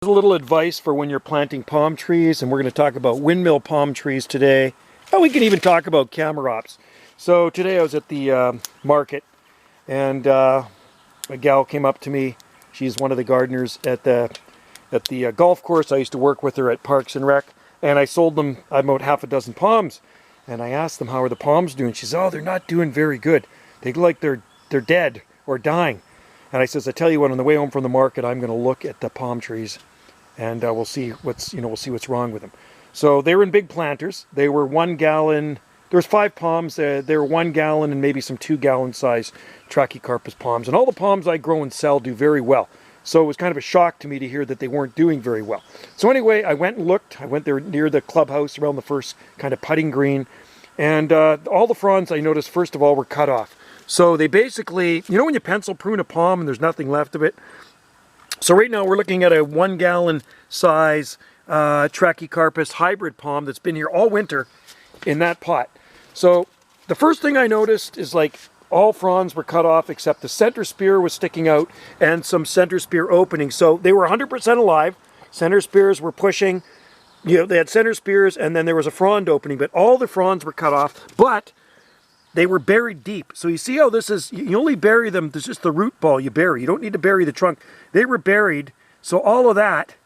A little advice for when you're planting palm trees, and we're going to talk about windmill palm trees today. Oh, we can even talk about camarops. So today I was at the market, and a gal came up to me. She's one of the gardeners at the golf course. I used to work with her at Parks and Rec, and I sold them about half a dozen palms. And I asked them, how are the palms doing? She says, oh, they're not doing very good. They look like they're dead or dying. And I says, I tell you what, on the way home from the market, I'm going to look at the palm trees, and we'll see what's wrong with them. So they were in big planters. They were 1 gallon. There was 5 palms. They were 1 gallon and maybe some 2-gallon size Trachycarpus palms. And all the palms I grow and sell do very well. So it was kind of a shock to me to hear that they weren't doing very well. So anyway, I went and looked. I went there near the clubhouse around the first kind of putting green. And all the fronds I noticed, first of all, were cut off. So they basically, you know when you pencil prune a palm and there's nothing left of it? So right now we're looking at a 1 gallon size Trachycarpus hybrid palm that's been here all winter in that pot. So the first thing I noticed is like all fronds were cut off except the center spear was sticking out and some center spear openings. So they were 100% alive. Center spears were pushing. You know, they had center spears and then there was a frond opening, but all the fronds were cut off, but they were buried deep. So you see how this is, you only bury them, there's just the root ball you bury. You don't need to bury the trunk. They were buried, so all of that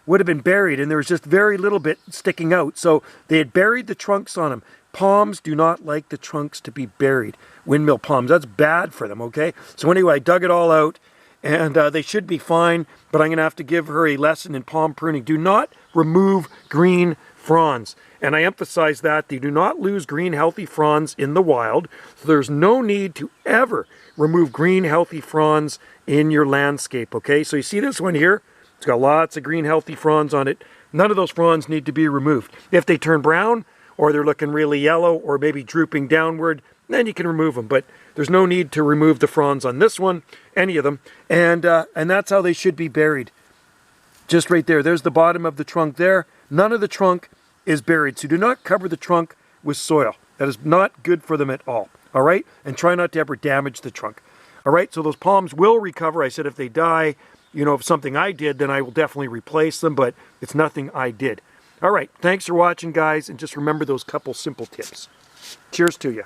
would have been buried and there was just very little bit sticking out. So they had buried the trunks on them. Palms do not like the trunks to be buried. Windmill palms, that's bad for them, okay? So anyway, I dug it all out and they should be fine, but I'm gonna have to give her a lesson in palm pruning. Do not remove green fronds. And I emphasize that they do not lose green healthy fronds in the wild. So there's no need to ever remove green healthy fronds in your landscape, okay? So you see this one here? It's got lots of green healthy fronds on it. None of those fronds need to be removed. If they turn brown or they're looking really yellow or maybe drooping downward, then you can remove them. But there's no need to remove the fronds on this one, any of them. And that's how they should be buried. Just right there. There's the bottom of the trunk there. None of the trunk is buried. So do not cover the trunk with soil. That is not good for them at all. All right? And try not to ever damage the trunk. All right? So those palms will recover. I said if they die, you know, if something I did, then I will definitely replace them, but it's nothing I did. All right. Thanks for watching, guys. And just remember those couple simple tips. Cheers to you.